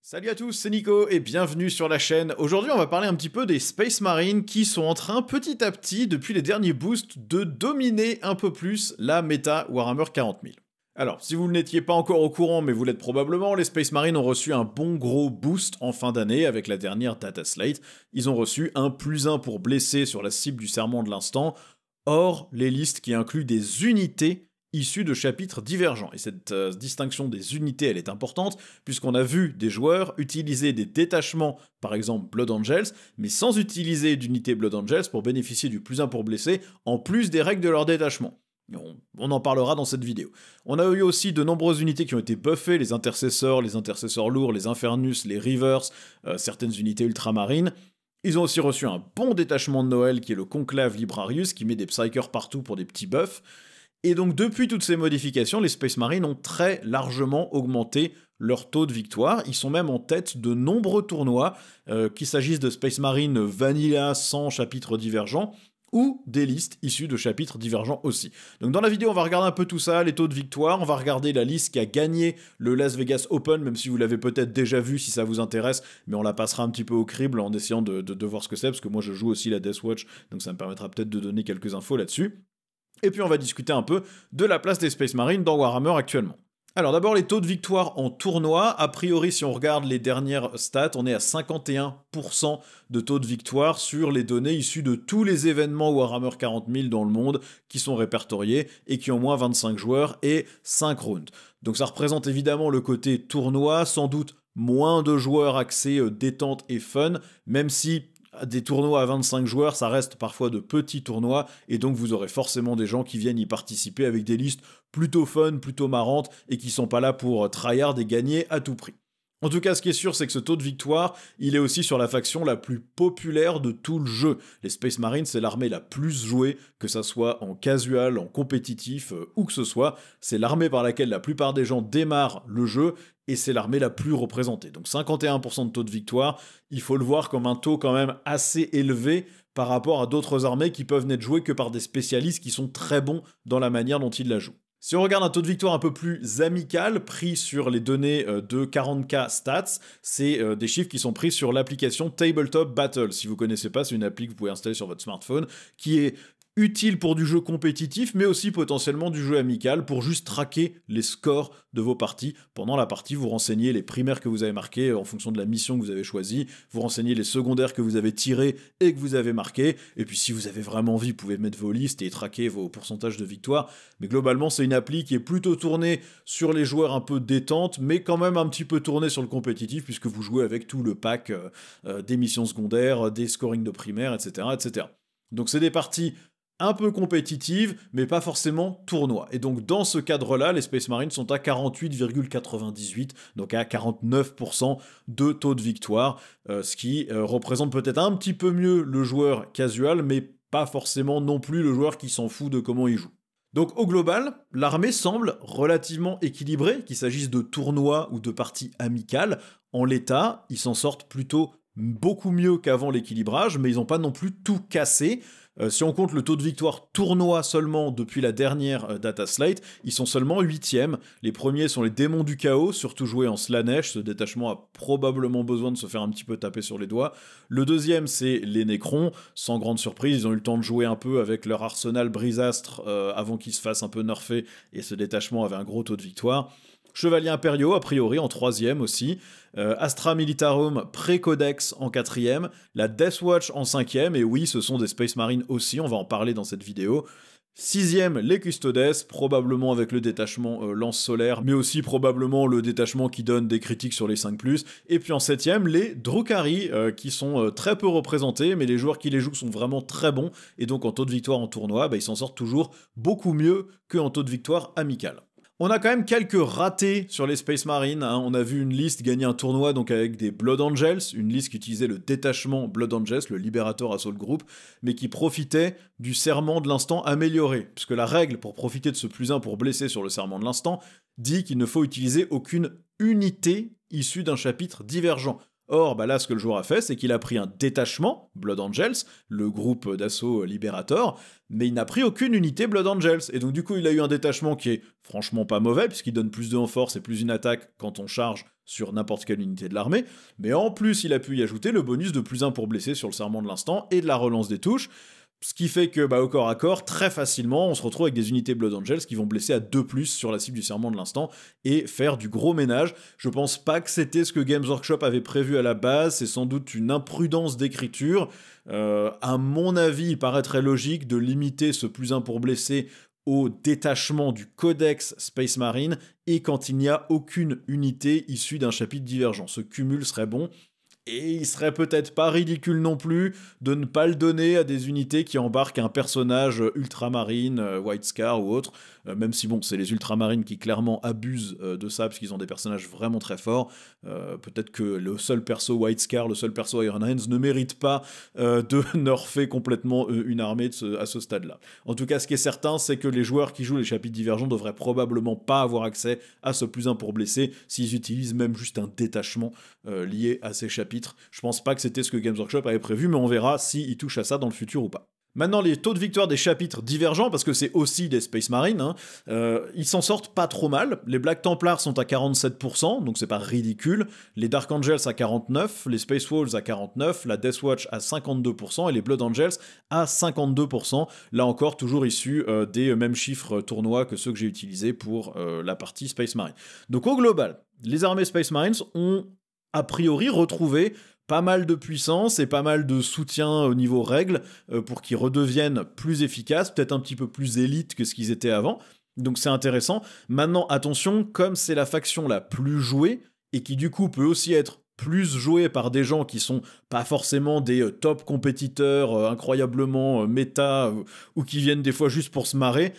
Salut à tous, c'est Nico et bienvenue sur la chaîne. Aujourd'hui on va parler un petit peu des Space Marines qui sont en train petit à petit, depuis les derniers boosts, de dominer un peu plus la méta Warhammer 40 000. Alors, si vous n'étiez pas encore au courant, mais vous l'êtes probablement, les Space Marines ont reçu un bon gros boost en fin d'année avec la dernière Data Slate. Ils ont reçu un +1 pour blesser sur la cible du serment de l'instant, hors les listes qui incluent des unités issus de chapitres divergents. Et cette distinction des unités, elle est importante, puisqu'on a vu des joueurs utiliser des détachements, par exemple Blood Angels, mais sans utiliser d'unité Blood Angels pour bénéficier du +1 pour blesser, en plus des règles de leur détachement. On en parlera dans cette vidéo. On a eu aussi de nombreuses unités qui ont été buffées, les intercesseurs lourds, les infernus, les rivers, certaines unités ultramarines. Ils ont aussi reçu un bon détachement de Noël qui est le Conclave Librarius, qui met des psychers partout pour des petits buffs. Et donc depuis toutes ces modifications, les Space Marines ont très largement augmenté leur taux de victoire. Ils sont même en tête de nombreux tournois, qu'il s'agisse de Space Marine Vanilla sans chapitres divergents, ou des listes issues de chapitres divergents aussi. Donc dans la vidéo, on va regarder un peu tout ça, les taux de victoire, on va regarder la liste qui a gagné le Las Vegas Open, même si vous l'avez peut-être déjà vu si ça vous intéresse, mais on la passera un petit peu au crible en essayant de voir ce que c'est, parce que moi je joue aussi la Death Watch, donc ça me permettra peut-être de donner quelques infos là-dessus. Et puis on va discuter un peu de la place des Space Marines dans Warhammer actuellement. Alors d'abord les taux de victoire en tournoi, a priori si on regarde les dernières stats, on est à 51% de taux de victoire sur les données issues de tous les événements Warhammer 40 000 dans le monde qui sont répertoriés et qui ont moins 25 joueurs et 5 rounds. Donc ça représente évidemment le côté tournoi, sans doute moins de joueurs axés détente et fun, même si des tournois à 25 joueurs, ça reste parfois de petits tournois, et donc vous aurez forcément des gens qui viennent y participer avec des listes plutôt fun, plutôt marrantes, et qui sont pas là pour tryhard et gagner à tout prix. En tout cas, ce qui est sûr, c'est que ce taux de victoire, il est aussi sur la faction la plus populaire de tout le jeu. Les Space Marines, c'est l'armée la plus jouée, que ça soit en casual, en compétitif, où que ce soit. C'est l'armée par laquelle la plupart des gens démarrent le jeu, et c'est l'armée la plus représentée. Donc 51% de taux de victoire, il faut le voir comme un taux quand même assez élevé par rapport à d'autres armées qui peuvent n'être jouées que par des spécialistes qui sont très bons dans la manière dont ils la jouent. Si on regarde un taux de victoire un peu plus amical, pris sur les données de 40K Stats, c'est des chiffres qui sont pris sur l'application Tabletop Battle. Si vous connaissez pas, c'est une appli que vous pouvez installer sur votre smartphone, qui est utile pour du jeu compétitif, mais aussi potentiellement du jeu amical, pour juste traquer les scores de vos parties. Pendant la partie, vous renseignez les primaires que vous avez marquées en fonction de la mission que vous avez choisie, vous renseignez les secondaires que vous avez tirés et que vous avez marqués, et puis si vous avez vraiment envie, vous pouvez mettre vos listes et traquer vos pourcentages de victoire. Mais globalement, c'est une appli qui est plutôt tournée sur les joueurs un peu détente, mais quand même un petit peu tournée sur le compétitif, puisque vous jouez avec tout le pack des missions secondaires, des scorings de primaire, etc., etc. Donc c'est des parties un peu compétitive, mais pas forcément tournoi. Et donc dans ce cadre-là, les Space Marines sont à 48,98, donc à 49% de taux de victoire, ce qui représente peut-être un petit peu mieux le joueur casual, mais pas forcément non plus le joueur qui s'en fout de comment il joue. Donc au global, l'armée semble relativement équilibrée, qu'il s'agisse de tournois ou de parties amicales. En l'état, ils s'en sortent plutôt beaucoup mieux qu'avant l'équilibrage, mais ils n'ont pas non plus tout cassé. Si on compte le taux de victoire tournoi seulement depuis la dernière Data Slate, ils sont seulement 8e. Les premiers sont les démons du chaos, surtout joués en Slaanesh. Ce détachement a probablement besoin de se faire un petit peu taper sur les doigts. Le deuxième, c'est les Nécrons. Sans grande surprise, ils ont eu le temps de jouer un peu avec leur arsenal brisastre avant qu'ils se fassent un peu nerfer, et ce détachement avait un gros taux de victoire. Chevaliers impériaux, a priori, en 3e aussi. Astra Militarum pré-codex en 4e. La Death Watch en 5e. Et oui, ce sont des Space Marines aussi, on va en parler dans cette vidéo. 6e, les Custodes, probablement avec le détachement lance solaire, mais aussi probablement le détachement qui donne des critiques sur les 5+. Et puis en 7e, les Drukhari, qui sont très peu représentés, mais les joueurs qui les jouent sont vraiment très bons, et donc en taux de victoire en tournoi, ils s'en sortent toujours beaucoup mieux qu'en taux de victoire amical. On a quand même quelques ratés sur les Space Marines, hein. On a vu une liste gagner un tournoi donc avec des Blood Angels, une liste qui utilisait le détachement Blood Angels, le Liberator Assault Group, mais qui profitait du serment de l'instant amélioré, puisque la règle pour profiter de ce +1 pour blesser sur le serment de l'instant dit qu'il ne faut utiliser aucune unité issue d'un chapitre divergent. Or, là, ce que le joueur a fait, c'est qu'il a pris un détachement, Blood Angels, le groupe d'assaut Liberator, mais il n'a pris aucune unité Blood Angels. Et donc, du coup, il a eu un détachement qui est franchement pas mauvais, puisqu'il donne plus de en force et plus une attaque quand on charge sur n'importe quelle unité de l'armée, mais en plus il a pu y ajouter le bonus de +1 pour blesser sur le serment de l'instant et de la relance des touches, ce qui fait que au corps à corps, très facilement, on se retrouve avec des unités Blood Angels qui vont blesser à 2+ sur la cible du serment de l'instant et faire du gros ménage. Je pense pas que c'était ce que Games Workshop avait prévu à la base, c'est sans doute une imprudence d'écriture. À mon avis, il paraîtrait logique de limiter ce +1 pour blesser au détachement du codex Space Marine et quand il n'y a aucune unité issue d'un chapitre divergent. Ce cumul serait bon. Et il serait peut-être pas ridicule non plus de ne pas le donner à des unités qui embarquent un personnage ultramarine, White Scar ou autre, même si bon, c'est les ultramarines qui clairement abusent de ça, parce qu'ils ont des personnages vraiment très forts. Peut-être que le seul perso White Scar, le seul perso Iron Hands ne mérite pas de nerfer complètement une armée à ce stade-là. En tout cas, ce qui est certain, c'est que les joueurs qui jouent les chapitres divergents devraient probablement pas avoir accès à ce +1 pour blesser s'ils utilisent même juste un détachement lié à ces chapitres. Je pense pas que c'était ce que Games Workshop avait prévu, mais on verra s'ils touchent à ça dans le futur ou pas. Maintenant, les taux de victoire des chapitres divergents, parce que c'est aussi des Space Marines, ils s'en sortent pas trop mal. Les Black Templars sont à 47%, donc c'est pas ridicule. Les Dark Angels à 49%, les Space Wolves à 49%, la Death Watch à 52% et les Blood Angels à 52%. Là encore, toujours issus des mêmes chiffres tournois que ceux que j'ai utilisés pour la partie Space Marine. Donc au global, les armées Space Marines ont a priori retrouvé pas mal de puissance et pas mal de soutien au niveau règles pour qu'ils redeviennent plus efficaces, peut-être un petit peu plus élites que ce qu'ils étaient avant. Donc c'est intéressant. Maintenant, attention, comme c'est la faction la plus jouée et qui du coup peut aussi être plus jouée par des gens qui sont pas forcément des top compétiteurs incroyablement méta ou qui viennent des fois juste pour se marrer,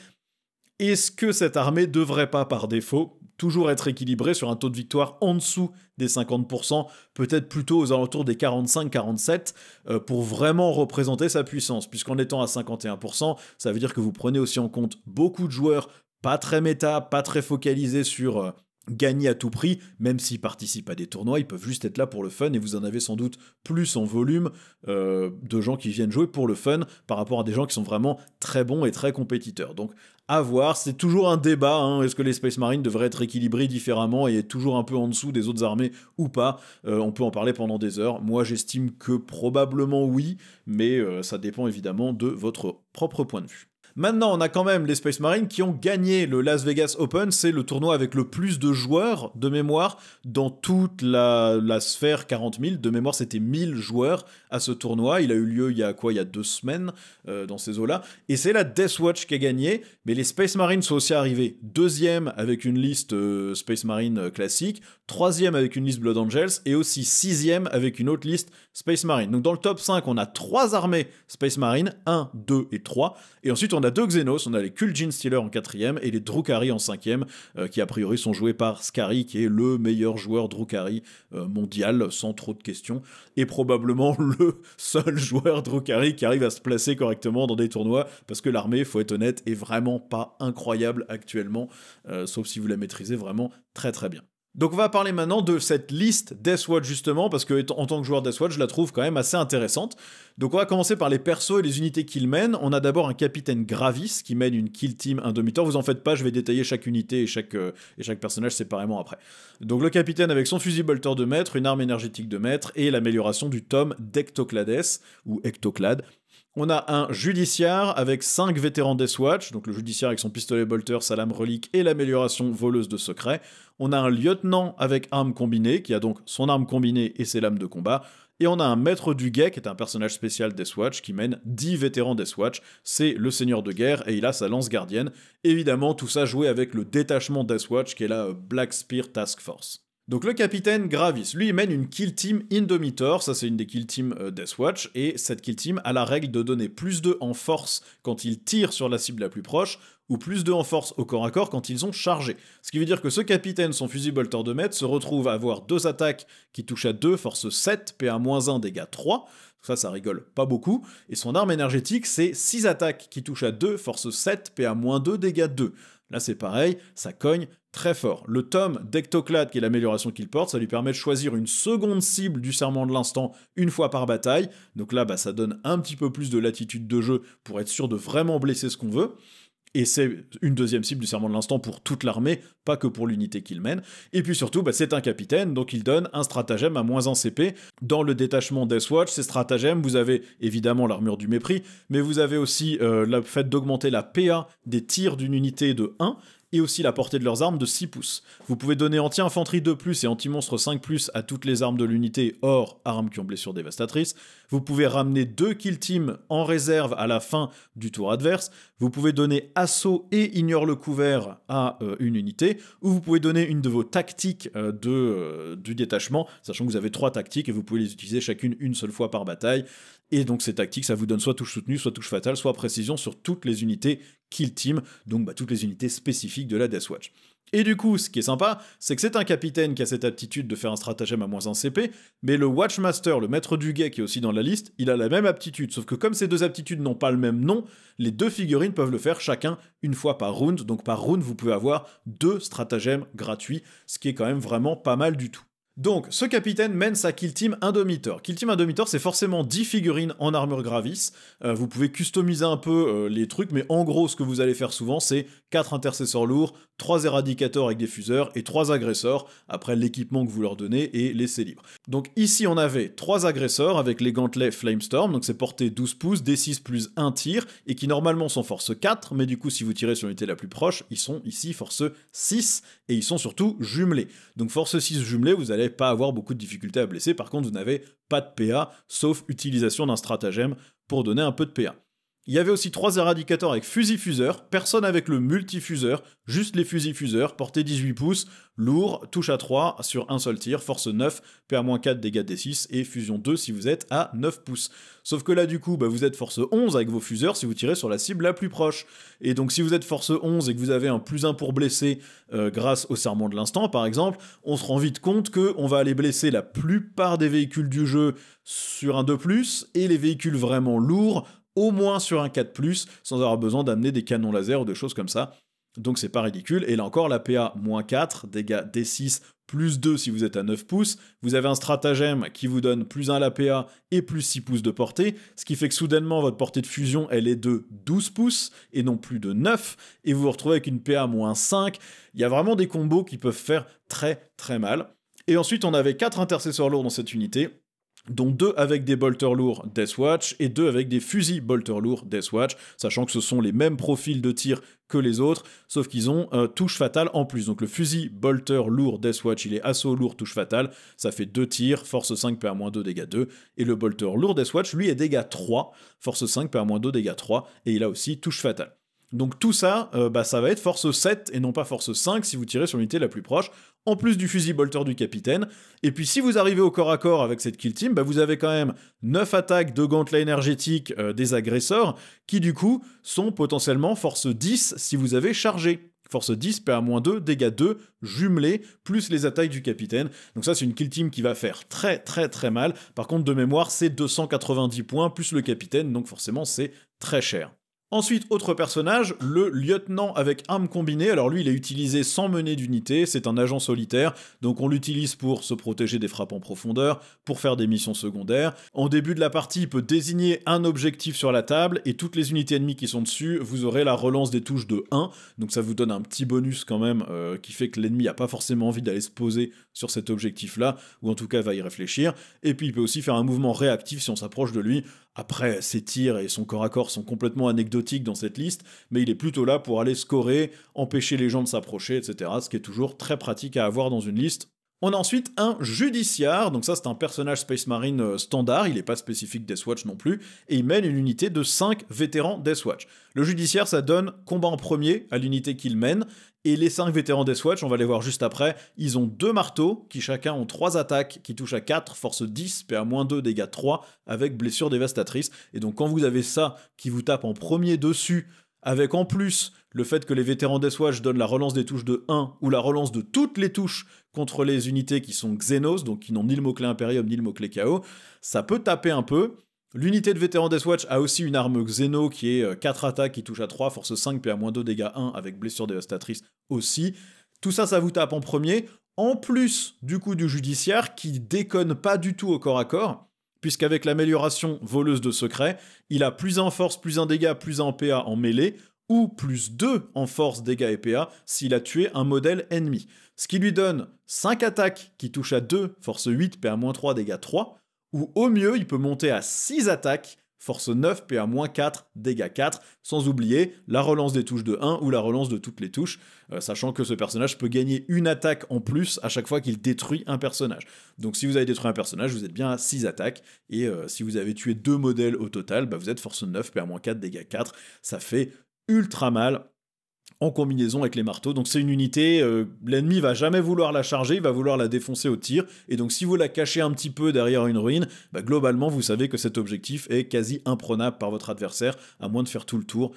est-ce que cette armée devrait pas par défaut toujours être équilibrée sur un taux de victoire en dessous des 50%, peut-être plutôt aux alentours des 45-47, pour vraiment représenter sa puissance, puisqu'en étant à 51%, ça veut dire que vous prenez aussi en compte beaucoup de joueurs pas très méta, pas très focalisés sur gagner à tout prix, même s'ils participent à des tournois, ils peuvent juste être là pour le fun, et vous en avez sans doute plus en volume de gens qui viennent jouer pour le fun, par rapport à des gens qui sont vraiment très bons et très compétiteurs. Donc à voir, c'est toujours un débat, hein. Est-ce que les Space Marines devraient être équilibrés différemment et être toujours un peu en dessous des autres armées ou pas? On peut en parler pendant des heures. Moi j'estime que probablement oui, mais ça dépend évidemment de votre propre point de vue. Maintenant, on a quand même les Space Marines qui ont gagné le Las Vegas Open. C'est le tournoi avec le plus de joueurs de mémoire dans toute la sphère 40 000. De mémoire, c'était 1000 joueurs à ce tournoi. Il a eu lieu il y a 2 semaines dans ces eaux-là. Et c'est la Death Watch qui a gagné. Mais les Space Marines sont aussi arrivés 2e avec une liste Space Marine classique, 3e avec une liste Blood Angels et aussi 6e avec une autre liste Space Marine. Donc dans le top 5, on a 3 armées Space Marine, 1, 2 et 3. Et ensuite, on a 2 Xenos, on a les Kuljin Stealer en 4e et les Drukhari en 5e, qui a priori sont joués par Skari, qui est le meilleur joueur Drukhari mondial, sans trop de questions, et probablement le seul joueur Drukhari qui arrive à se placer correctement dans des tournois, parce que l'armée, faut être honnête, est vraiment pas incroyable actuellement, sauf si vous la maîtrisez vraiment très très bien. Donc on va parler maintenant de cette liste Deathwatch justement, parce que en tant que joueur Deathwatch, je la trouve quand même assez intéressante. Donc on va commencer par les persos et les unités qu'il mène. On a d'abord un capitaine Gravis qui mène une kill team Indomitor. Vous en faites pas, je vais détailler chaque unité et chaque personnage séparément après. Donc le capitaine avec son fusil bolter de maître, une arme énergétique de maître et l'amélioration du tome d'Ectoclades ou Ectoclade. On a un judiciaire avec 5 vétérans Deathwatch, donc le judiciaire avec son pistolet bolter, sa lame relique et l'amélioration voleuse de secret. On a un lieutenant avec arme combinée, qui a donc son arme combinée et ses lames de combat. Et on a un maître du guet, qui est un personnage spécial Deathwatch, qui mène 10 vétérans Deathwatch. C'est le seigneur de guerre, et il a sa lance gardienne. Évidemment, tout ça joué avec le détachement Deathwatch, qui est la Black Spear Task Force. Donc le capitaine Gravis, lui, il mène une kill team Indomitor, ça c'est une des kill teams Deathwatch, et cette kill team a la règle de donner +2 en force quand il tire sur la cible la plus proche, ou +2 en force au corps à corps quand ils ont chargé. Ce qui veut dire que ce capitaine, son fusil bolter de maître, se retrouve à avoir 2 attaques qui touchent à 2, force 7, PA-1, dégâts 3, ça rigole pas beaucoup, et son arme énergétique, c'est 6 attaques qui touchent à 2, force 7, PA-2, dégâts 2. Là c'est pareil, ça cogne très fort. Le tome d'Ectoclade, qui est l'amélioration qu'il porte, ça lui permet de choisir une seconde cible du serment de l'instant une fois par bataille. Donc là, ça donne un petit peu plus de latitude de jeu pour être sûr de vraiment blesser ce qu'on veut. Et c'est une deuxième cible du serment de l'instant pour toute l'armée, pas que pour l'unité qu'il mène. Et puis surtout, c'est un capitaine, donc il donne un stratagème à -1 CP. Dans le détachement Deathwatch, ces stratagèmes, vous avez évidemment l'armure du mépris, mais vous avez aussi le fait d'augmenter la PA des tirs d'une unité de 1, et aussi la portée de leurs armes de 6 pouces. Vous pouvez donner anti-infanterie 2+, et anti-monstre 5+, à toutes les armes de l'unité, hors armes qui ont blessure dévastatrice. Vous pouvez ramener 2 kill teams en réserve à la fin du tour adverse. Vous pouvez donner assaut et ignore le couvert à une unité, ou vous pouvez donner une de vos tactiques du détachement, sachant que vous avez 3 tactiques et vous pouvez les utiliser chacune une seule fois par bataille. Et donc ces tactiques, ça vous donne soit touche soutenue, soit touche fatale, soit précision sur toutes les unités kill team, donc toutes les unités spécifiques de la Deathwatch. Et du coup, ce qui est sympa, c'est que c'est un capitaine qui a cette aptitude de faire un stratagème à -1 CP, mais le Watchmaster, le maître du guet qui est aussi dans la liste, il a la même aptitude, sauf que comme ces deux aptitudes n'ont pas le même nom, les 2 figurines peuvent le faire chacun une fois par round, donc par round vous pouvez avoir 2 stratagèmes gratuits, ce qui est quand même vraiment pas mal du tout. Donc, ce capitaine mène sa Kill Team Indomitor. Kill Team Indomitor, c'est forcément 10 figurines en armure Gravis. Vous pouvez customiser un peu les trucs, mais en gros, ce que vous allez faire souvent, c'est 4 intercesseurs lourds, 3 éradicateurs avec des fuseurs et 3 agresseurs, après l'équipement que vous leur donnez et laissez libre. Donc ici, on avait 3 agresseurs avec les gantelets Flamestorm, donc c'est porté 12 pouces, D6 plus 1 tir, et qui normalement sont force 4, mais du coup, si vous tirez sur l'unité la plus proche, ils sont ici force 6, et ils sont surtout jumelés. Donc force 6 jumelés, vous allez pas avoir beaucoup de difficultés à blesser, par contre vous n'avez pas de PA, sauf utilisation d'un stratagème pour donner un peu de PA. Il y avait aussi 3 éradicateurs avec fusil-fuseur, personne avec le multifuseur, juste les fusils-fuseurs, portée 18 pouces, lourd, touche à 3 sur un seul tir, force 9, PA-4, dégâts D6, et fusion 2 si vous êtes à 9 pouces. Sauf que là du coup, vous êtes force 11 avec vos fuseurs si vous tirez sur la cible la plus proche. Et donc si vous êtes force 11 et que vous avez un +1 pour blesser grâce au serment de l'instant par exemple, on se rend vite compte qu'on va aller blesser la plupart des véhicules du jeu sur un 2+, et les véhicules vraiment lourds au moins sur un 4+, sans avoir besoin d'amener des canons laser ou des choses comme ça. Donc c'est pas ridicule. Et là encore, la PA -4, dégâts D6, +2 si vous êtes à 9 pouces. Vous avez un stratagème qui vous donne +1 à la PA et +6 pouces de portée, ce qui fait que soudainement, votre portée de fusion, elle est de 12 pouces et non plus de 9, et vous vous retrouvez avec une PA -5. Il y a vraiment des combos qui peuvent faire très très mal. Et ensuite, on avait 4 intercesseurs lourds dans cette unité, dont 2 avec des bolters lourds Deathwatch et 2 avec des fusils bolters lourds Deathwatch, sachant que ce sont les mêmes profils de tir que les autres, sauf qu'ils ont touche fatale en plus. Donc le fusil bolter lourd Deathwatch, il est assaut lourd, touche fatale, ça fait 2 tirs, force 5, PA-2, dégâts 2, et le bolter lourd Deathwatch, lui, est dégâts 3, force 5, PA-2, dégâts 3, et il a aussi touche fatale. Donc tout ça, ça va être force 7 et non pas force 5 si vous tirez sur l'unité la plus proche, en plus du fusil bolter du capitaine. Et puis si vous arrivez au corps à corps avec cette kill team, vous avez quand même 9 attaques de gantelets énergétiques des agresseurs, qui du coup sont potentiellement force 10 si vous avez chargé. Force 10, PA-2, dégâts 2, jumelés, plus les attaques du capitaine. Donc ça, c'est une kill team qui va faire très très très mal. Par contre, de mémoire, c'est 290 points, plus le capitaine, donc forcément, c'est très cher. Ensuite, autre personnage, le lieutenant avec arme combinée. Alors lui, il est utilisé sans mener d'unité, c'est un agent solitaire, donc on l'utilise pour se protéger des frappes en profondeur, pour faire des missions secondaires. En début de la partie, il peut désigner un objectif sur la table, et toutes les unités ennemies qui sont dessus, vous aurez la relance des touches de 1, donc ça vous donne un petit bonus quand même, qui fait que l'ennemi n'a pas forcément envie d'aller se poser sur cet objectif-là, ou en tout cas va y réfléchir. Et puis il peut aussi faire un mouvement réactif si on s'approche de lui. Après, ses tirs et son corps à corps sont complètement anecdotiques dans cette liste, mais il est plutôt là pour aller scorer, empêcher les gens de s'approcher, etc., ce qui est toujours très pratique à avoir dans une liste. On a ensuite un judiciaire, donc ça c'est un personnage Space Marine standard, il n'est pas spécifique Deathwatch non plus, et il mène une unité de 5 vétérans Deathwatch. Le judiciaire, ça donne combat en premier à l'unité qu'il mène, et les 5 vétérans Deathwatch, on va les voir juste après, ils ont 2 marteaux, qui chacun ont 3 attaques, qui touchent à 4, force 10, PA-2, dégâts 3, avec blessure dévastatrice. Et donc quand vous avez ça qui vous tape en premier dessus, avec en plus le fait que les vétérans Deathwatch donnent la relance des touches de 1 ou la relance de toutes les touches contre les unités qui sont Xenos, donc qui n'ont ni le mot-clé Imperium ni le mot-clé Chaos, ça peut taper un peu. L'unité de vétérans Deathwatch a aussi une arme Xeno qui est 4 attaques qui touche à 3, force 5, PA-2, dégâts 1 avec blessure dévastatrice aussi. Tout ça, ça vous tape en premier, en plus du coup du judiciaire qui déconne pas du tout au corps à corps, puisqu'avec l'amélioration voleuse de secret, il a +1 en force, +1 dégâts, +1 en PA en mêlée, ou plus 2 en force, dégâts et PA s'il a tué un modèle ennemi. Ce qui lui donne 5 attaques qui touchent à 2, force 8, PA-3, dégâts 3, ou au mieux, il peut monter à 6 attaques, force 9, PA-4, dégâts 4, sans oublier la relance des touches de 1 ou la relance de toutes les touches, sachant que ce personnage peut gagner une attaque en plus à chaque fois qu'il détruit un personnage. Donc si vous avez détruit un personnage, vous êtes bien à 6 attaques, et si vous avez tué 2 modèles au total, bah vous êtes force 9, PA-4, dégâts 4, ça fait ultra mal en combinaison avec les marteaux. Donc c'est une unité, l'ennemi va jamais vouloir la charger, il va vouloir la défoncer au tir, et donc si vous la cachez un petit peu derrière une ruine, bah globalement vous savez que cet objectif est quasi imprenable par votre adversaire, à moins de faire tout le tour,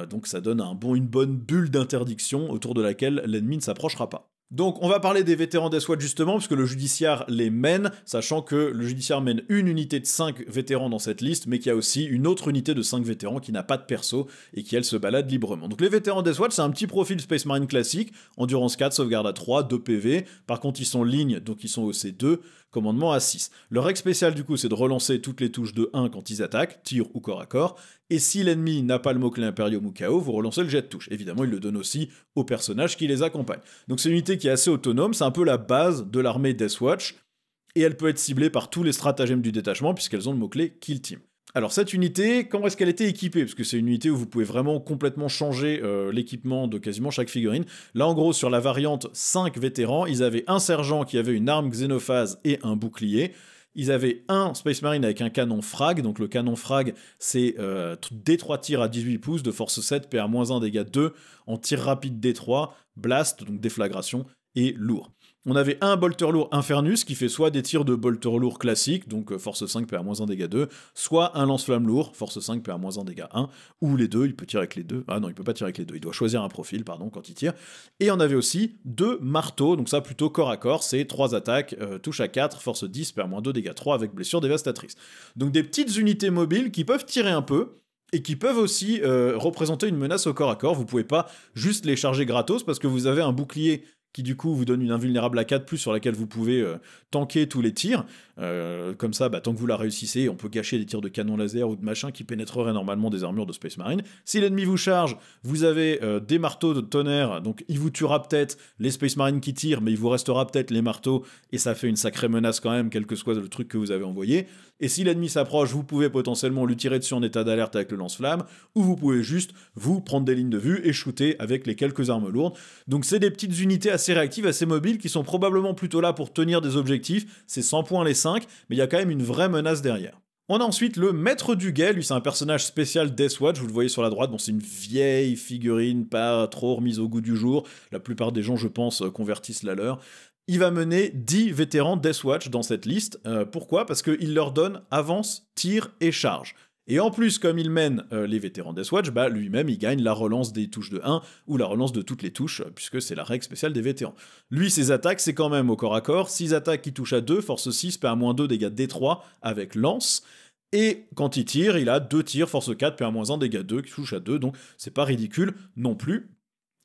donc ça donne une bonne bulle d'interdiction autour de laquelle l'ennemi ne s'approchera pas. Donc on va parler des vétérans Deathwatch justement, parce que le judiciaire les mène, sachant que le judiciaire mène une unité de 5 vétérans dans cette liste, mais qu'il y a aussi une autre unité de 5 vétérans qui n'a pas de perso, et qui elle se balade librement. Donc les vétérans Deathwatch, c'est un petit profil Space Marine classique, endurance 4, sauvegarde à 3, 2 PV, par contre ils sont ligne, donc ils sont au C2, commandement à 6. Leur règle spéciale du coup c'est de relancer toutes les touches de 1 quand ils attaquent, tir ou corps à corps, et si l'ennemi n'a pas le mot-clé Imperium ou KO, vous relancez le jet de touche. Évidemment, il le donne aussi aux personnages qui les accompagnent. Donc c'est une unité qui est assez autonome, c'est un peu la base de l'armée Deathwatch, et elle peut être ciblée par tous les stratagèmes du détachement, puisqu'elles ont le mot-clé Kill Team. Alors cette unité, comment est-ce qu'elle était équipée? Parce que c'est une unité où vous pouvez vraiment complètement changer l'équipement de quasiment chaque figurine. Là en gros sur la variante 5 vétérans, ils avaient un sergent qui avait une arme xénophase et un bouclier. Ils avaient un Space Marine avec un canon frag, donc le canon frag c'est D3 tirs à 18 pouces de force 7, PA-1, dégâts 2, en tir rapide D3, blast, donc déflagration, et lourd. On avait un bolter lourd Infernus qui fait soit des tirs de bolter lourd classique, donc force 5, PA-1, dégâts 2, soit un lance-flamme lourd, force 5, PA-1, dégâts 1, ou les deux, il peut tirer avec les deux. Ah non, il peut pas tirer avec les deux, il doit choisir un profil, pardon, quand il tire. Et on avait aussi 2 marteaux, donc ça plutôt corps à corps, c'est 3 attaques, touche à 4, force 10, PA-2, dégâts 3 avec blessure dévastatrice. Donc des petites unités mobiles qui peuvent tirer un peu, et qui peuvent aussi représenter une menace au corps à corps. Vous pouvez pas juste les charger gratos parce que vous avez un bouclier qui du coup vous donne une invulnérable à 4+, sur laquelle vous pouvez tanker tous les tirs. Comme ça, tant que vous la réussissez, on peut gâcher des tirs de canon laser ou de machin qui pénétreraient normalement des armures de Space Marine. Si l'ennemi vous charge, vous avez des marteaux de tonnerre, donc il vous tuera peut-être les Space Marines qui tirent, mais il vous restera peut-être les marteaux, et ça fait une sacrée menace quand même, quel que soit le truc que vous avez envoyé. Et si l'ennemi s'approche, vous pouvez potentiellement lui tirer dessus en état d'alerte avec le lance-flamme, ou vous pouvez juste vous prendre des lignes de vue et shooter avec les quelques armes lourdes. Donc c'est des petites unités assez réactives, assez mobiles, qui sont probablement plutôt là pour tenir des objectifs. C'est 100 points les 5, mais il y a quand même une vraie menace derrière. On a ensuite le Maître du Guet, lui c'est un personnage spécial Deathwatch, vous le voyez sur la droite, bon c'est une vieille figurine, pas trop remise au goût du jour, la plupart des gens je pense convertissent la leur. Il va mener 10 vétérans Deathwatch dans cette liste, pourquoi? Parce qu'il leur donne avance, tir et charge. Et en plus, comme il mène les vétérans Deathwatch, lui-même il gagne la relance des touches de 1 ou la relance de toutes les touches, puisque c'est la règle spéciale des vétérans. Lui, ses attaques, c'est quand même au corps à corps, 6 attaques qui touchent à 2, force 6, PA-2, dégâts D3 avec lance. Et quand il tire, il a 2 tirs, force 4, PA-1, dégâts 2, qui touchent à 2, donc c'est pas ridicule non plus.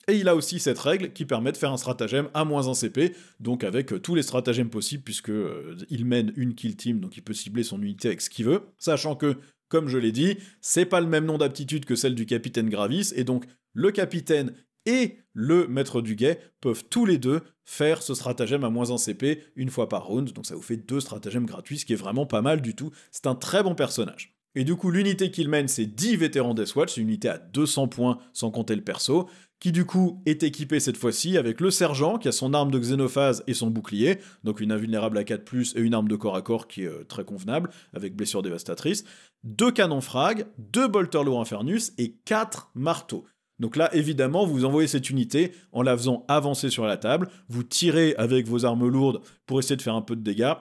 Et il a aussi cette règle qui permet de faire un stratagème à -1 CP, donc avec tous les stratagèmes possibles, puisque il mène une kill team, donc il peut cibler son unité avec ce qu'il veut, sachant que, comme je l'ai dit, c'est pas le même nom d'aptitude que celle du capitaine Gravis, et donc le capitaine et le maître du guet peuvent tous les deux faire ce stratagème à -1 CP une fois par round, donc ça vous fait 2 stratagèmes gratuits, ce qui est vraiment pas mal du tout, c'est un très bon personnage. Et du coup, l'unité qu'il mène, c'est 10 vétérans Deathwatch, c'est une unité à 200 points sans compter le perso, qui du coup est équipé cette fois-ci avec le sergent qui a son arme de xénophase et son bouclier, donc une invulnérable à 4+, et une arme de corps à corps qui est très convenable, avec blessure dévastatrice, 2 canons frag, 2 bolter lourd Infernus et 4 marteaux. Donc là, évidemment, vous envoyez cette unité en la faisant avancer sur la table, vous tirez avec vos armes lourdes pour essayer de faire un peu de dégâts,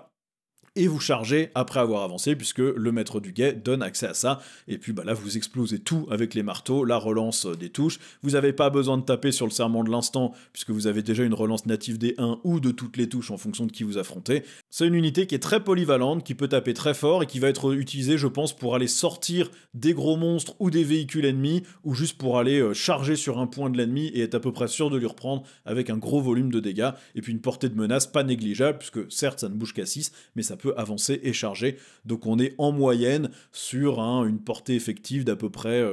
et vous chargez après avoir avancé, puisque le maître du guet donne accès à ça, et puis là vous explosez tout avec les marteaux, la relance des touches, vous n'avez pas besoin de taper sur le serment de l'instant, puisque vous avez déjà une relance native des 1 ou de toutes les touches en fonction de qui vous affrontez. C'est une unité qui est très polyvalente, qui peut taper très fort, et qui va être utilisée je pense pour aller sortir des gros monstres ou des véhicules ennemis, ou juste pour aller charger sur un point de l'ennemi et être à peu près sûr de lui reprendre avec un gros volume de dégâts, et puis une portée de menace pas négligeable, puisque certes ça ne bouge qu'à 6, mais ça peut peut avancer et charger. Donc on est en moyenne sur une portée effective d'à peu près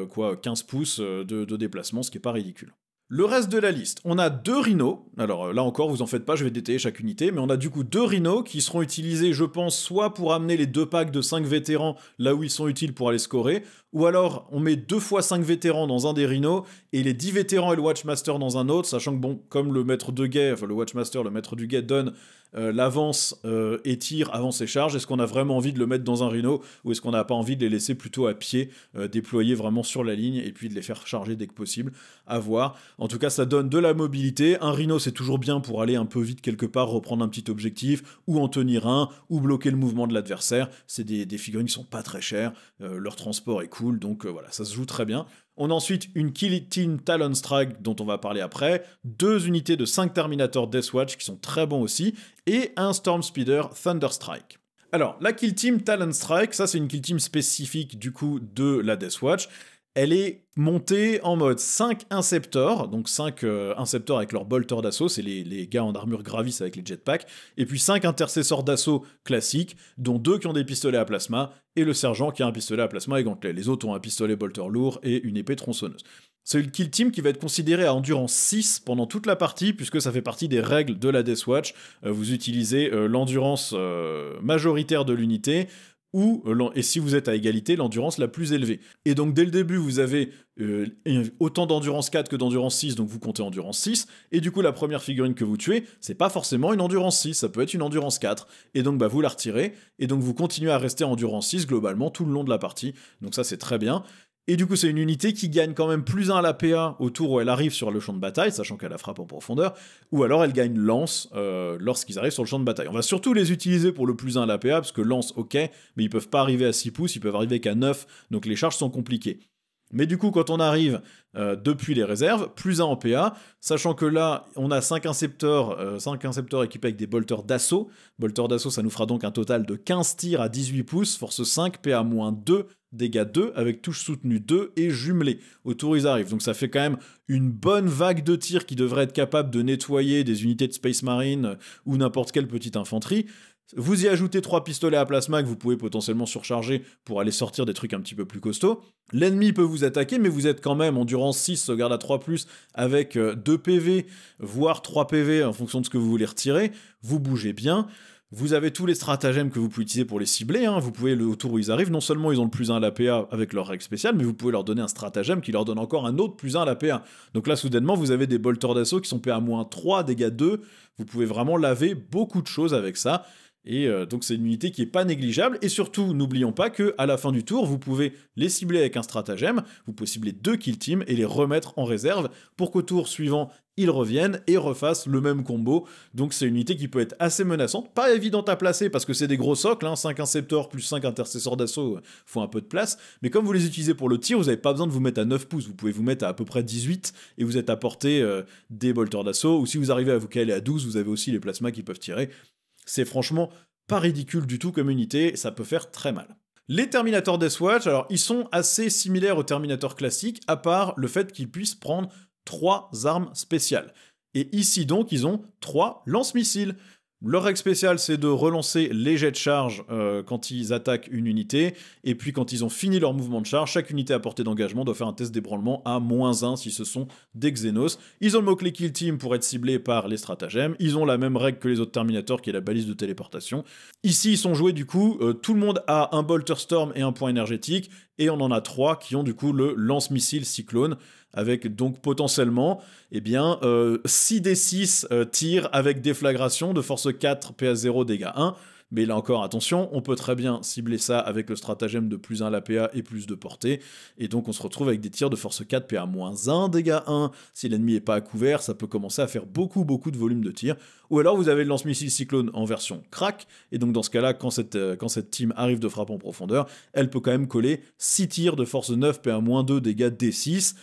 15 pouces de déplacement, ce qui n'est pas ridicule. Le reste de la liste, on a 2 rhinos, alors là encore vous en faites pas, je vais détailler chaque unité, mais on a du coup 2 rhinos qui seront utilisés je pense soit pour amener les 2 packs de 5 vétérans là où ils sont utiles pour aller scorer, ou alors on met 2 fois 5 vétérans dans un des rhinos et les 10 vétérans et le Watchmaster dans un autre, sachant que bon, comme le maître de guet, enfin le Watchmaster, le maître du guet donne l'avance et tire avant ses charges, est-ce qu'on a vraiment envie de le mettre dans un rhino ou est-ce qu'on n'a pas envie de les laisser plutôt à pied, déployer vraiment sur la ligne et puis de les faire charger dès que possible, à voir. En tout cas ça donne de la mobilité, un rhino c'est toujours bien pour aller un peu vite quelque part, reprendre un petit objectif, ou en tenir un, ou bloquer le mouvement de l'adversaire, c'est des figurines qui sont pas très chères, leur transport est cool, donc voilà, ça se joue très bien. On a ensuite une Kill Team Talon Strike dont on va parler après, 2 unités de 5 Terminator Deathwatch qui sont très bons aussi, et un Storm Speeder Thunderstrike. Alors, la Kill Team Talon Strike, ça c'est une Kill Team spécifique du coup de la Deathwatch. Elle est montée en mode 5 Inceptors, donc 5 Inceptors avec leur bolter d'assaut, c'est les gars en armure Gravis avec les jetpacks, et puis 5 intercesseurs d'assaut classiques, dont 2 qui ont des pistolets à plasma, et le sergent qui a un pistolet à plasma et gantelet. Les autres ont un pistolet bolter lourd et une épée tronçonneuse. C'est une kill team qui va être considérée à endurance 6 pendant toute la partie, puisque ça fait partie des règles de la Deathwatch. Vous utilisez l'endurance majoritaire de l'unité, et si vous êtes à égalité, l'endurance la plus élevée. Et donc dès le début, vous avez autant d'endurance 4 que d'endurance 6, donc vous comptez endurance 6, et du coup la première figurine que vous tuez, c'est pas forcément une endurance 6, ça peut être une endurance 4, et donc vous la retirez, et donc vous continuez à rester en endurance 6 globalement tout le long de la partie, donc ça c'est très bien. Et du coup, c'est une unité qui gagne quand même plus 1 à la PA au tour où elle arrive sur le champ de bataille, sachant qu'elle la frappe en profondeur, ou alors elle gagne lance lorsqu'ils arrivent sur le champ de bataille. On va surtout les utiliser pour le plus 1 à la PA, parce que lance, ok, mais ils peuvent pas arriver à 6 pouces, ils peuvent arriver qu'à 9, donc les charges sont compliquées. Mais du coup, quand on arrive depuis les réserves, plus 1 en PA, sachant que là, on a 5 Inceptors équipés avec des bolters d'assaut. Bolters d'assaut, ça nous fera donc un total de 15 tirs à 18 pouces, force 5, PA-2, dégâts 2, avec touche soutenue 2 et jumelé au tour où ils arrivent. Donc ça fait quand même une bonne vague de tirs qui devrait être capable de nettoyer des unités de Space Marine ou n'importe quelle petite infanterie. Vous y ajoutez 3 pistolets à plasma que vous pouvez potentiellement surcharger pour aller sortir des trucs un petit peu plus costauds. L'ennemi peut vous attaquer, mais vous êtes quand même endurance 6, sauvegarde à 3+, avec 2 PV, voire 3 PV en fonction de ce que vous voulez retirer. Vous bougez bien. Vous avez tous les stratagèmes que vous pouvez utiliser pour les cibler, hein. Vous pouvez, au tour où ils arrivent, non seulement ils ont le plus 1 à la PA avec leur règle spéciale, mais vous pouvez leur donner un stratagème qui leur donne encore un autre plus 1 à la PA. Donc là, soudainement, vous avez des bolters d'assaut qui sont PA-3, dégâts 2. Vous pouvez vraiment laver beaucoup de choses avec ça. Et donc c'est une unité qui est pas négligeable, et surtout n'oublions pas que à la fin du tour vous pouvez les cibler avec un stratagème, vous pouvez cibler 2 kill teams et les remettre en réserve pour qu'au tour suivant ils reviennent et refassent le même combo. Donc c'est une unité qui peut être assez menaçante, pas évidente à placer parce que c'est des gros socles, hein, 5 Inceptors plus 5 intercesseurs d'assaut font un peu de place, mais comme vous les utilisez pour le tir, vous n'avez pas besoin de vous mettre à 9 pouces, vous pouvez vous mettre à peu près 18 et vous êtes à portée des bolters d'assaut, ou si vous arrivez à vous caler à 12, vous avez aussi les plasmas qui peuvent tirer. C'est franchement pas ridicule du tout comme unité, ça peut faire très mal. Les Terminator Deathwatch, alors ils sont assez similaires aux Terminator classiques, à part le fait qu'ils puissent prendre 3 armes spéciales. Et ici donc, ils ont 3 lance-missiles. Leur règle spéciale, c'est de relancer les jets de charge quand ils attaquent une unité, et puis quand ils ont fini leur mouvement de charge, chaque unité à portée d'engagement doit faire un test d'ébranlement à -1 si ce sont des Xenos. Ils ont le mot-clé Kill Team pour être ciblés par les stratagèmes, ils ont la même règle que les autres Terminators qui est la balise de téléportation. Ici, ils sont joués du coup, tout le monde a un Bolter Storm et un point énergétique, et on en a 3 qui ont du coup le lance-missile Cyclone, avec donc potentiellement 6d6 tirs avec déflagration de force 4, PA0, dégâts 1. Mais là encore, attention, on peut très bien cibler ça avec le stratagème de plus 1 à la PA et plus de portée. Et donc on se retrouve avec des tirs de force 4, PA-1, dégâts 1. Si l'ennemi n'est pas à couvert, ça peut commencer à faire beaucoup de volume de tirs. Ou alors vous avez le lance-missile Cyclone en version crack. Et donc dans ce cas-là, quand cette team arrive de frappe en profondeur, elle peut quand même coller 6 tirs de force 9, PA-2, dégâts D6.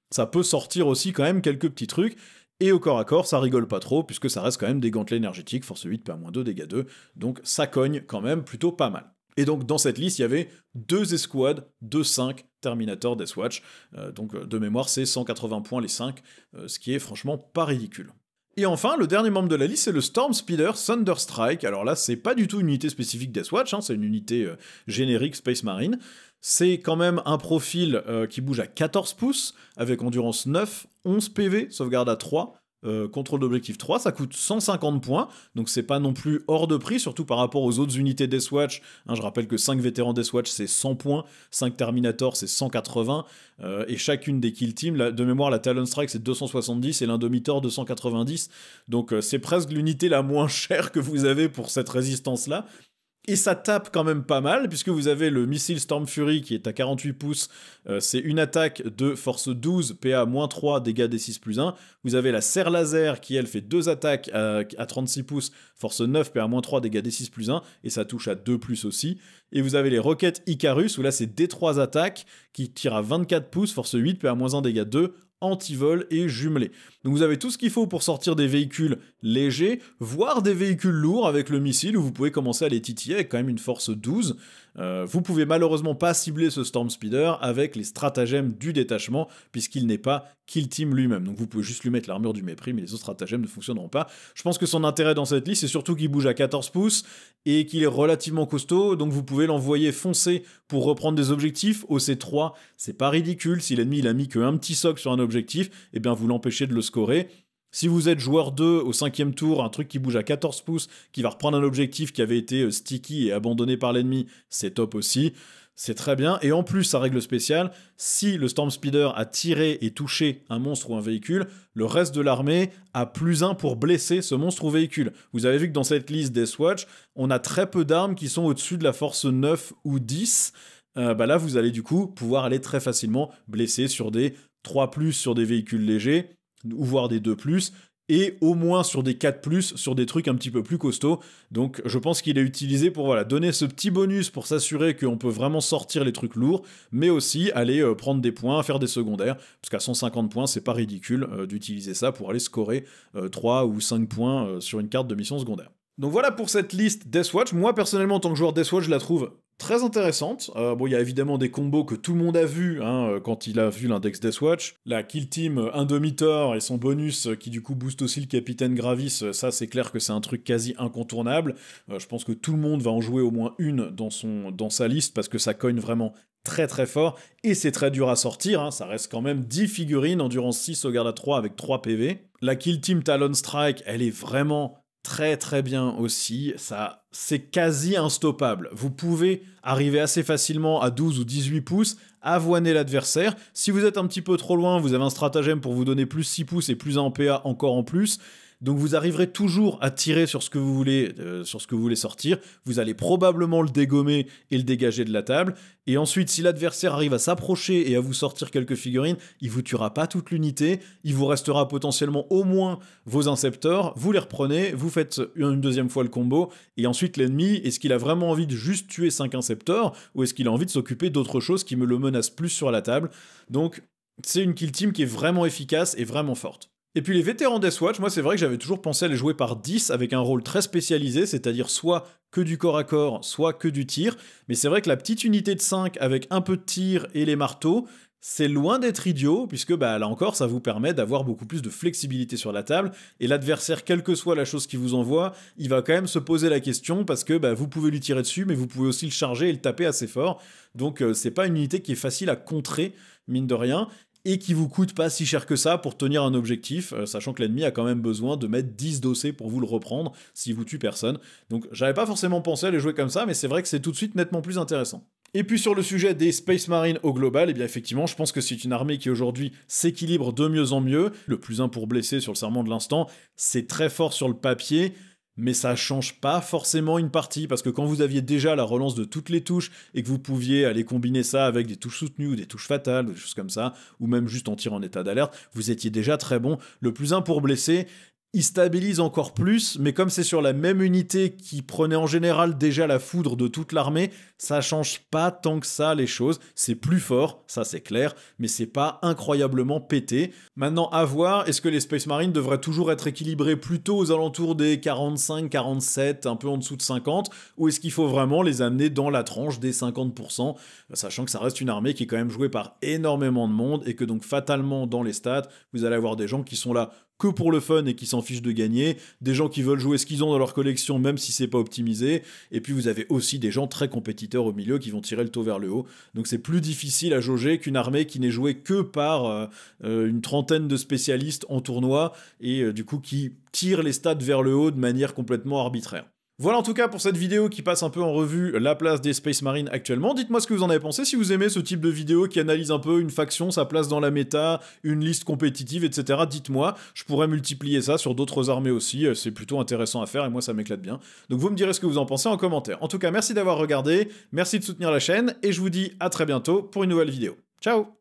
Ça peut sortir aussi quand même quelques petits trucs, et au corps à corps, ça rigole pas trop, puisque ça reste quand même des gantelets énergétiques, force 8, PA-2, dégâts 2, donc ça cogne quand même plutôt pas mal. Et donc dans cette liste, il y avait 2 escouades de 5 Terminator Deathwatch, donc de mémoire c'est 180 points les 5, ce qui est franchement pas ridicule. Et enfin, le dernier membre de la liste, c'est le Storm Speeder Thunderstrike. Alors là, c'est pas du tout une unité spécifique Deathwatch, hein, c'est une unité générique Space Marine. C'est quand même un profil qui bouge à 14 pouces, avec endurance 9, 11 PV, sauvegarde à 3, contrôle d'objectif 3, ça coûte 150 points, donc c'est pas non plus hors de prix, surtout par rapport aux autres unités Deathwatch. Hein, je rappelle que 5 vétérans Deathwatch c'est 100 points, 5 Terminator c'est 180, et chacune des kill teams, de mémoire la Talon Strike c'est 270 et l'Indomitor 290, donc c'est presque l'unité la moins chère que vous avez pour cette résistance-là. Et ça tape quand même pas mal, puisque vous avez le missile Storm Fury qui est à 48 pouces, c'est une attaque de force 12, PA-3, dégâts D6 plus 1. Vous avez la serre laser qui, elle, fait 2 attaques à 36 pouces, force 9, PA-3, dégâts D6 plus 1, et ça touche à 2 plus aussi. Et vous avez les roquettes Icarus, où là c'est D3 attaques, qui tirent à 24 pouces, force 8, PA-1, dégâts 2, anti-vol et jumelé. Donc vous avez tout ce qu'il faut pour sortir des véhicules légers, voire des véhicules lourds avec le missile où vous pouvez commencer à les titiller avec quand même une force 12. Vous pouvez malheureusement pas cibler ce Storm Speeder avec les stratagèmes du détachement puisqu'il n'est pas kill team lui-même. Donc vous pouvez juste lui mettre l'armure du mépris mais les autres stratagèmes ne fonctionneront pas. Je pense que son intérêt dans cette liste c'est surtout qu'il bouge à 14 pouces et qu'il est relativement costaud, donc vous pouvez l'envoyer foncer pour reprendre des objectifs. Au C3, c'est pas ridicule, si l'ennemi il a mis qu'un petit soc sur un objectif, et bien vous l'empêchez de le scorer. Si vous êtes joueur 2 au 5e tour, un truc qui bouge à 14 pouces, qui va reprendre un objectif qui avait été sticky et abandonné par l'ennemi, c'est top aussi. C'est très bien. Et en plus, sa règle spéciale, si le Storm Speeder a tiré et touché un monstre ou un véhicule, le reste de l'armée a +1 pour blesser ce monstre ou véhicule. Vous avez vu que dans cette liste Deathwatch, on a très peu d'armes qui sont au-dessus de la force 9 ou 10. Là, vous allez du coup pouvoir aller très facilement blesser sur des 3+, sur des véhicules légers, ou voire des 2+, et au moins sur des 4+, sur des trucs un petit peu plus costauds. Donc je pense qu'il est utilisé pour donner ce petit bonus pour s'assurer qu'on peut vraiment sortir les trucs lourds, mais aussi aller prendre des points, faire des secondaires, parce qu'à 150 points, c'est pas ridicule d'utiliser ça pour aller scorer 3 ou 5 points sur une carte de mission secondaire. Donc voilà pour cette liste Deathwatch. Moi personnellement en tant que joueur Deathwatch, je la trouve très intéressante. Il y a évidemment des combos que tout le monde a vu quand il a vu l'index Deathwatch. La Kill Team Indomitor et son bonus qui du coup booste aussi le Capitaine Gravis, ça c'est clair que c'est un truc quasi incontournable. Je pense que tout le monde va en jouer au moins une dans sa liste parce que ça cogne vraiment très très fort et c'est très dur à sortir. Ça reste quand même 10 figurines, endurance 6, sauvegarde à 3 avec 3 PV. La Kill Team Talon Strike, elle est vraiment très très bien aussi, ça c'est quasi instoppable. Vous pouvez arriver assez facilement à 12 ou 18 pouces, avoiner l'adversaire. Si vous êtes un petit peu trop loin, vous avez un stratagème pour vous donner plus 6 pouces et plus 1 en PA encore en plus. Donc vous arriverez toujours à tirer sur ce que vous voulez, sortir. Vous allez probablement le dégommer et le dégager de la table. Et ensuite, si l'adversaire arrive à s'approcher et à vous sortir quelques figurines, il vous tuera pas toute l'unité. Il vous restera potentiellement au moins vos Inceptors. Vous les reprenez, vous faites une deuxième fois le combo. Et ensuite, l'ennemi, est-ce qu'il a vraiment envie de juste tuer 5 Inceptors ou est-ce qu'il a envie de s'occuper d'autre chose qui me le menace plus sur la table? Donc, c'est une kill team qui est vraiment efficace et vraiment forte. Et puis les vétérans Deathwatch, moi c'est vrai que j'avais toujours pensé à les jouer par 10 avec un rôle très spécialisé, c'est-à-dire soit que du corps à corps, soit que du tir. Mais c'est vrai que la petite unité de 5 avec un peu de tir et les marteaux, c'est loin d'être idiot, puisque là encore, ça vous permet d'avoir beaucoup plus de flexibilité sur la table, et l'adversaire, quelle que soit la chose qu'il vous envoie, il va quand même se poser la question, parce que vous pouvez lui tirer dessus, mais vous pouvez aussi le charger et le taper assez fort. Donc c'est pas une unité qui est facile à contrer, mine de rien, et qui vous coûte pas si cher que ça pour tenir un objectif, sachant que l'ennemi a quand même besoin de mettre 10 dossés pour vous le reprendre s'il vous tue personne. Donc j'avais pas forcément pensé à les jouer comme ça, mais c'est vrai que c'est tout de suite nettement plus intéressant. Et puis sur le sujet des Space Marines au global, bien effectivement, je pense que c'est une armée qui aujourd'hui s'équilibre de mieux en mieux. Le +1 pour blesser sur le serment de l'instant, c'est très fort sur le papier, mais ça change pas forcément une partie, parce que quand vous aviez déjà la relance de toutes les touches, et que vous pouviez aller combiner ça avec des touches soutenues, ou des touches fatales, ou des choses comme ça, ou même juste en tir en état d'alerte, vous étiez déjà très bon. Le +1 pour blesser, il stabilise encore plus, mais comme c'est sur la même unité qui prenait en général déjà la foudre de toute l'armée, ça change pas tant que ça les choses. C'est plus fort, ça c'est clair, mais c'est pas incroyablement pété. Maintenant, à voir, est-ce que les Space Marines devraient toujours être équilibrés plutôt aux alentours des 45, 47, un peu en dessous de 50, ou est-ce qu'il faut vraiment les amener dans la tranche des 50%, sachant que ça reste une armée qui est quand même jouée par énormément de monde, et que donc fatalement dans les stats, vous allez avoir des gens qui sont là que pour le fun et qui s'en fichent de gagner, des gens qui veulent jouer ce qu'ils ont dans leur collection même si c'est pas optimisé, et puis vous avez aussi des gens très compétiteurs au milieu qui vont tirer le taux vers le haut. Donc c'est plus difficile à jauger qu'une armée qui n'est jouée que par une trentaine de spécialistes en tournoi, et du coup qui tire les stats vers le haut de manière complètement arbitraire. Voilà en tout cas pour cette vidéo qui passe un peu en revue la place des Space Marines actuellement. Dites-moi ce que vous en avez pensé, si vous aimez ce type de vidéo qui analyse un peu une faction, sa place dans la méta, une liste compétitive, etc. Dites-moi, je pourrais multiplier ça sur d'autres armées aussi, c'est plutôt intéressant à faire et moi ça m'éclate bien. Donc vous me direz ce que vous en pensez en commentaire. En tout cas, merci d'avoir regardé, merci de soutenir la chaîne et je vous dis à très bientôt pour une nouvelle vidéo. Ciao!